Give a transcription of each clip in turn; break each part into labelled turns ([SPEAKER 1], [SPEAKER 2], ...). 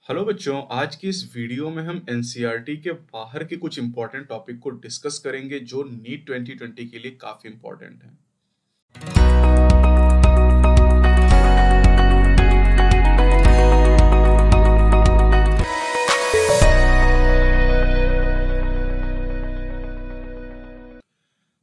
[SPEAKER 1] Hello बच्चों, आज की इस वीडियो में हम एनसीईआरटी के बाहर के कुछ इंपॉर्टेंट टॉपिक को डिस्कस करेंगे जो नीट 2020 के लिए काफी इंपॉर्टेंट हैं।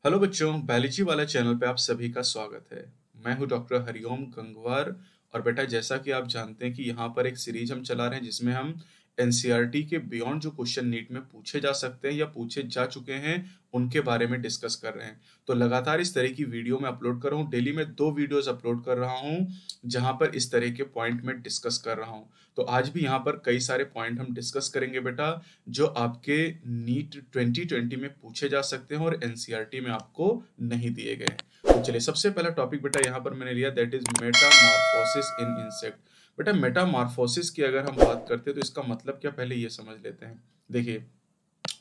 [SPEAKER 1] हेलो बच्चों, बायोलॉजी वाला चैनल पे आप सभी का स्वागत है। मैं हूं डॉक्टर हरिओम गंगवार। और बेटा, जैसा कि आप जानते हैं कि यहाँ पर एक सीरीज हम चला रहे हैं जिसमें हम एनसीईआरटी के बियॉन्ड जो क्वेश्चन नीट में पूछे जा सकते हैं या पूछे जा चुके हैं उनके बारे में डिस्कस कर रहे हैं। तो लगातार इस तरह की वीडियो मैं अपलोड कर रहा हूँ। डेली में 2 वीडियोस अपलोड कर रहा हूँ जहां पर इस तरह के पॉइंट में डिस्कस कर रहा हूँ। तो आज भी यहाँ पर कई सारे पॉइंट हम डिस्कस करेंगे बेटा, जो आपके नीट 2020 में पूछे जा सकते हैं और एनसीईआरटी में आपको नहीं दिए गए। तो चलिए, सबसे पहला टॉपिक बेटा यहाँ पर मैंने लिया, that is Metamorphosis in insect. बेटा, मेटामॉर्फोसिस की अगर हम बात करते हैं तो इसका मतलब क्या, पहले ये समझ लेते हैं। देखिए,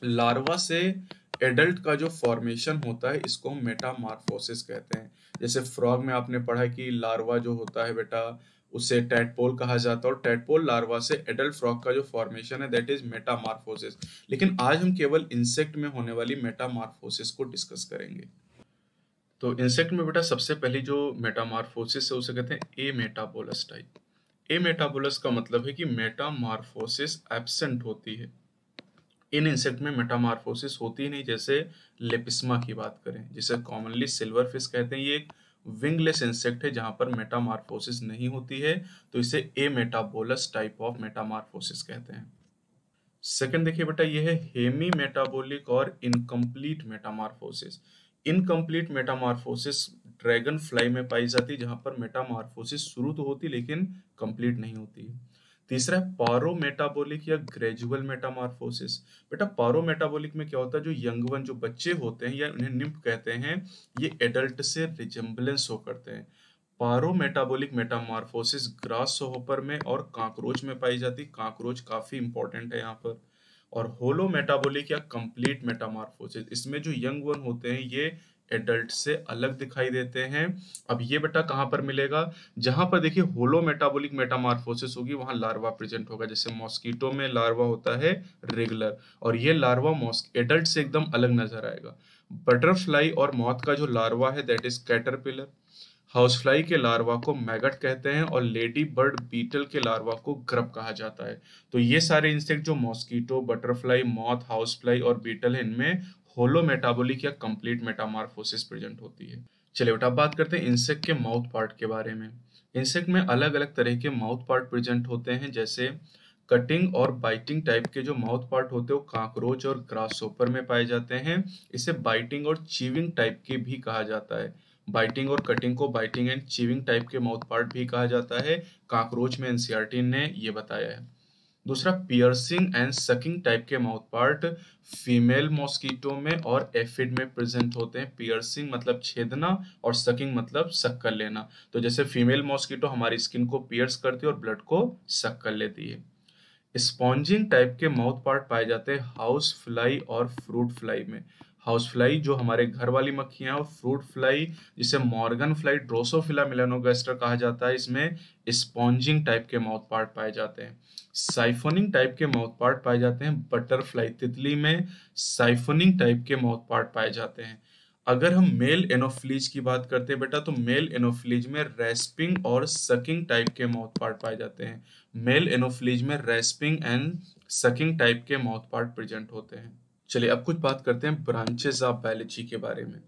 [SPEAKER 1] लार्वा से एडल्ट का जो फॉर्मेशन होता है इसको हम मेटामॉर्फोसिस कहते हैं। जैसे फ्रॉग में आपने पढ़ा कि लार्वा जो होता है बेटा उसे टैडपोल कहा जाता है, और टैडपोल लार्वा से एडल्ट फ्रॉग का जो फॉर्मेशन है दैट इज मेटामॉर्फोसिस। लेकिन आज हम केवल इंसेक्ट में होने वाली मेटामॉर्फोसिस को डिस्कस करेंगे। तो इंसेक्ट में बेटा सबसे पहली जो मेटामॉर्फोसिस है उसे कहते हैं ए मेटाबोलस टाइप। ए मेटाबोलस का मतलब है कि मेटामॉर्फोसिस एब्सेंट होती है। इन इंसेक्ट में मेटामॉर्फोसिस होती ही नहीं। जैसे लेपिस्मा की बात करें, जिसे कॉमनली सिल्वर फिश कहते हैं, ये एक विंगलेस इंसेक्ट है जहां पर मेटामॉर्फोसिस नहीं होती है, तो इसे ए मेटाबोलस टाइप ऑफ मेटामॉर्फोसिस कहते हैं। सेकंड देखिए बेटा, ये है हेमी मेटाबोलिक और incomplete Metamorphosis. Incomplete Metamorphosis dragon fly में पाई जाती है, जहां पर मेटामॉर्फोसिस शुरू तो होती लेकिन कंप्लीट नहीं होती। तीसरा है पारोमेटाबोलिक या ग्रेजुअल मेटामॉर्फोसिस। बेटा, पारोमेटाबोलिक में क्या होता है, जो यंग वन जो बच्चे होते हैं या उन्हें निम्फ कहते हैं, ये एडल्ट से रिजेम्बलेंस शो करते हैं। पारोमेटाबोलिक मेटामॉर्फोसिस ग्रास होपर में और काकरोच में पाई जाती। काकरोच काफी इंपॉर्टेंट है यहाँ पर। और होलो मेटाबोलिक या कंप्लीट मेटामॉर्फोसिस, इसमें जो यंग वन होते हैं ये एडल्ट से अलग दिखाई देते हैं। अब ये बेटा कहाँ पर मिलेगा, जहां पर देखिए होलो मेटाबोलिक मेटामॉर्फोसिस होगी वहां लार्वा प्रेजेंट होगा। जैसे मॉस्किटो में लार्वा होता है रेगुलर, और ये लार्वा एडल्ट से एकदम अलग नजर आएगा। बटरफ्लाई और मॉथ का जो लार्वा है दैट इज कैटरपिलर। हाउसफ्लाई के लार्वा को मैगट कहते हैं, और लेडी बर्ड बीटल के लार्वा को ग्रब कहा जाता है। तो ये सारे इंसेक्ट जो मॉस्किटो, बटरफ्लाई, मॉथ, हाउसफ्लाई और बीटल है, इनमें होलो मेटाबोलिक या कंप्लीट मेटामॉर्फोसिस प्रेजेंट होती है। चलिए बेटा, अब बात करते हैं इंसेक्ट के माउथ पार्ट के बारे में। इंसेक्ट में अलग अलग तरह के माउथ पार्ट प्रेजेंट होते हैं। जैसे कटिंग और बाइटिंग टाइप के जो माउथ पार्ट होते हैं वो काकरोच और ग्रासहोपर में पाए जाते हैं। इसे बाइटिंग और चीविंग टाइप के भी कहा जाता है। बाइटिंग और कटिंग को बाइटिंग एंड चीविंग टाइप के माउथ पार्ट भी कहा जाता है। काकरोच में एनसीईआरटी ने ये बताया है। दूसरा, पियर्सिंग एंड सकिंग टाइप के माउथ पार्ट फीमेल मॉस्किटो में और एफिड में प्रेजेंट होते हैं। पियर्सिंग मतलब छेदना और सकिंग मतलब सक कर लेना। तो जैसे फीमेल मॉस्किटो हमारी स्किन को पियर्स करती है और ब्लड को सक कर लेती है। स्पॉन्जिंग टाइप के माउथ पार्ट पाए जाते हैं हाउस फ्लाई और फ्रूट फ्लाई में। हाउस फ्लाई जो हमारे घर वाली मक्खियां, और फ्रूट फ्लाई जिसे मॉर्गन फ्लाई, ड्रोसोफिला मेलानोगास्टर कहा जाता है, इसमें स्पॉन्जिंग टाइप के माउथ पार्ट पाए जाते हैं। साइफोनिंग टाइप के माउथ पार्ट पाए जाते हैं बटरफ्लाई, तितली में साइफोनिंग टाइप के माउथ पार्ट पाए जाते हैं। अगर हम मेल एनोफ्लीज की बात करते हैं बेटा, तो मेल एनोफ्लीज में रेस्पिंग और सकिंग टाइप के माउथ पार्ट पाए जाते हैं। मेल एनोफ्लीज में रेस्पिंग एंड सकिंग टाइप के माउथ पार्ट प्रेजेंट होते हैं। चलिए, अब कुछ बात करते हैं ब्रांचेस ऑफ बायोलॉजी के बारे में।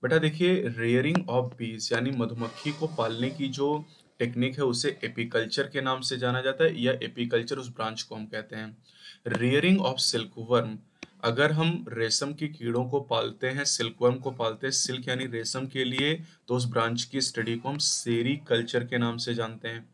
[SPEAKER 1] बेटा देखिए, रेयरिंग ऑफ बीज यानी मधुमक्खी को पालने की जो टेक्निक है उसे एपीकल्चर के नाम से जाना जाता है, या एपीकल्चर उस ब्रांच को हम कहते हैं। रेयरिंग ऑफ सिल्कवर्म, अगर हम रेशम के कीड़ों को पालते हैं, सिल्कवर्म को पालते हैं सिल्क यानी रेशम के लिए, तो उस ब्रांच की स्टडी को हम सेरीकल्चर के नाम से जानते हैं।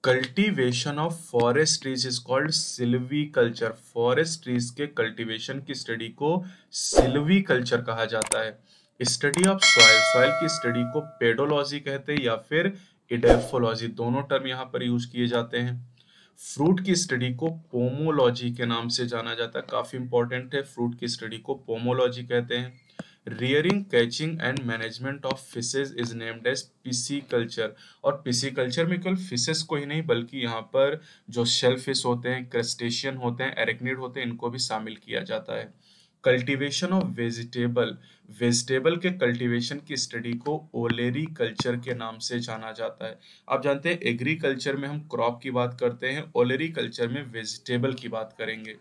[SPEAKER 1] Cultivation of forest trees is called silviculture. Forest trees के कल्टीवेशन की स्टडी को सिल्वीकल्चर कहा जाता है। स्टडी ऑफ सॉइल, सॉइल की स्टडी को पेडोलॉजी कहते हैं या फिर इडेफोलॉजी, दोनों टर्म यहाँ पर यूज किए जाते हैं। फ्रूट की स्टडी को पोमोलॉजी के नाम से जाना जाता है, काफी इंपॉर्टेंट है। फ्रूट की स्टडी को पोमोलॉजी कहते हैं। Rearing, catching and management of fishes is named as pisciculture. और पिसीकल्चर में केवल फिशेस को ही नहीं बल्कि यहाँ पर जो शेल फिश होते हैं, क्रस्टेशियन होते हैं, एरेक्निड होते हैं, इनको भी शामिल किया जाता है। कल्टीवेशन ऑफ वेजिटेबल, वेजिटेबल के कल्टीवेशन की स्टडी को ओलेरी कल्चर के नाम से जाना जाता है। आप जानते हैं एग्रीकल्चर में हम क्रॉप की बात करते हैं, ओलेरी कल्चर में वेजिटेबल की बात करेंगे।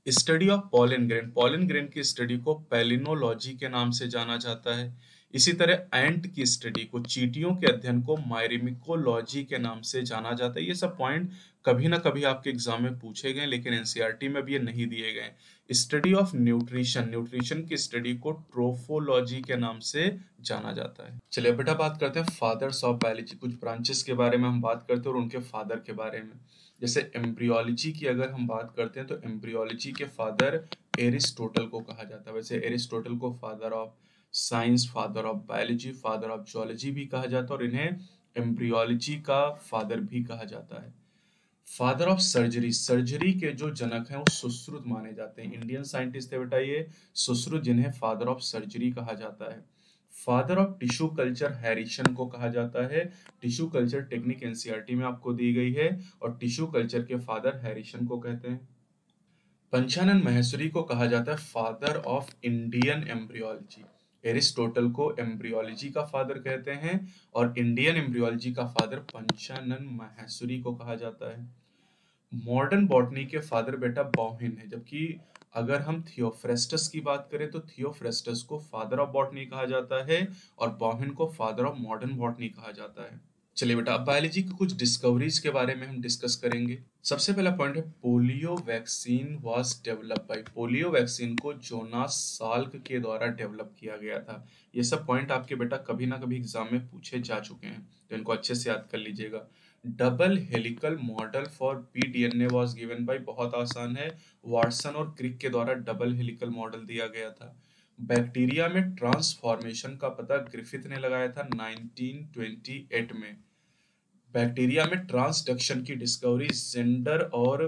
[SPEAKER 1] Study of pollen grain, pollen grain की स्टडी को पैलिनोलॉजी के नाम से जाना जाता है। इसी तरह एंट की स्टडी को, चींटियों के अध्ययन को मायरिमिकोलॉजी के नाम से जाना जाता है। ये सब पॉइंट कभी ना कभी आपके एग्जाम में पूछे गए, लेकिन एनसीईआरटी में भी ये नहीं दिए गए। स्टडी ऑफ न्यूट्रिशन, न्यूट्रिशन की स्टडी को ट्रोफोलॉजी के नाम से जाना जाता है। चलिए बेटा बात करते हैं फादर्स ऑफ बायोलॉजी, कुछ ब्रांचेस के बारे में हम बात करते हैं और उनके फादर के बारे में। जैसे एम्ब्रियोलॉजी की अगर हम बात करते हैं तो एम्ब्रियोलॉजी के फादर एरिस्टोटल को कहा जाता है। वैसे एरिस्टोटल को father of science, father of biology, father of geology भी कहा जाता है और इन्हें एम्ब्रियोलॉजी का फादर भी कहा जाता है। फादर ऑफ सर्जरी, सर्जरी के जो जनक हैं वो सुश्रुत माने जाते हैं। इंडियन साइंटिस्ट थे बेटा ये सुश्रुत, जिन्हें फादर ऑफ सर्जरी कहा जाता है। Father of tissue culture Harrison को कहा जाता है। टिश्यू कल्चर टेक्निक एनसीईआरटी में आपको दी गई है और टिश्यू कल्चर के फादर हैरिसन को कहते हैं। पंचानन माहेश्वरी को कहा जाता है father of Indian embryology. Aristotle को एम्ब्रियोलॉजी का फादर कहते हैं और इंडियन एम्ब्रियोलॉजी का फादर पंचानन माहेश्वरी को कहा जाता है। मॉडर्न बॉटनी के फादर बेटा बॉहिन है, जबकि अगर हम थियोफ्रेस्टस की बात करें तो थियोफ्रेस्टस को फादर ऑफ बॉटनी कहा जाता है और बॉहिन को फादर ऑफ मॉडर्न बॉटनी कहा जाता है। चलिए बेटा अब बायोलॉजी की कुछ डिस्कवरीज के बारे में हम डिस्कस करेंगे। सबसे पहला पॉइंट है polio vaccine was develop by, polio vaccine को जोनास साल्क के द्वारा डेवलप किया गया था। ये सब पॉइंट आपके बेटा कभी ना कभी एग्जाम में पूछे जा चुके हैं, तो इनको अच्छे से याद कर लीजिएगा। Double helical model for PDNA was given by, बहुत आसान है, वाटसन और क्रिक के द्वारा डबल हेलिकल मॉडल दिया गया था। बैक्टीरिया में ट्रांसफॉर्मेशन का पता ग्रिफिथ ने लगाया था 1928 में। बैक्टीरिया में ट्रांसडक्शन की डिस्कवरी जेंडर और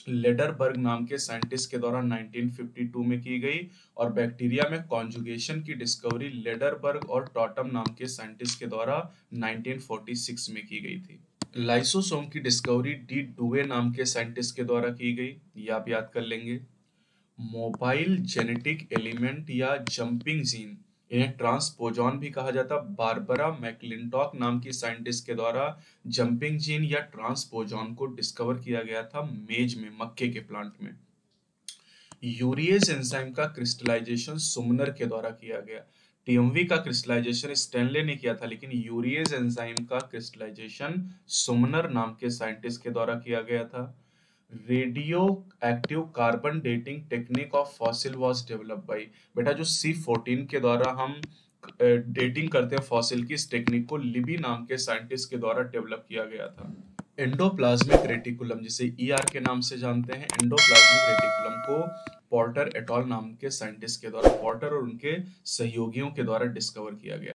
[SPEAKER 1] लेडरबर्ग नाम के साइंटिस्ट के द्वारा 1952 में की गई और बैक्टीरिया में कॉन्जुगेशन की डिस्कवरी लेडरबर्ग और टॉटम नाम के साइंटिस्ट के द्वारा 1946 में की गई थी। लाइसोसोम की डिस्कवरी डी डुवे नाम के साइंटिस्ट के द्वारा की गई, ये आप याद कर लेंगे। मोबाइल जेनेटिक एलिमेंट या जंपिंग जीन, इन्हें ट्रांसपोजॉन भी कहा जाता, बारबरा मैकलिंटॉक नाम की साइंटिस्ट के द्वारा जंपिंग जीन या ट्रांसपोजॉन को डिस्कवर किया गया था मेज में, मक्के के प्लांट में। यूरिएज एंजाइम का क्रिस्टलाइजेशन सुमनर के द्वारा किया गया। टीएमवी का क्रिस्टलाइजेशन स्टैनले ने किया था, लेकिन यूरिएज एंजाइम का क्रिस्टलाइजेशन सुमनर नाम के साइंटिस्ट के द्वारा किया गया था। Radio active carbon dating technique of fossil was develop by, बेटा जो C14 के द्वारा हम डेटिंग करते हैं फॉसिल की, इस टेक्निक को लिबी नाम के साइंटिस्ट के द्वारा डेवलप किया गया था। एंडोप्लाज्मिक रेटिकुलम, जिसे ER के नाम से जानते हैं, एंडोप्लाज्मिक रेटिकुलम को पॉर्टर एटॉल नाम के साइंटिस्ट के द्वारा, पॉर्टर और उनके सहयोगियों के द्वारा डिस्कवर किया गया।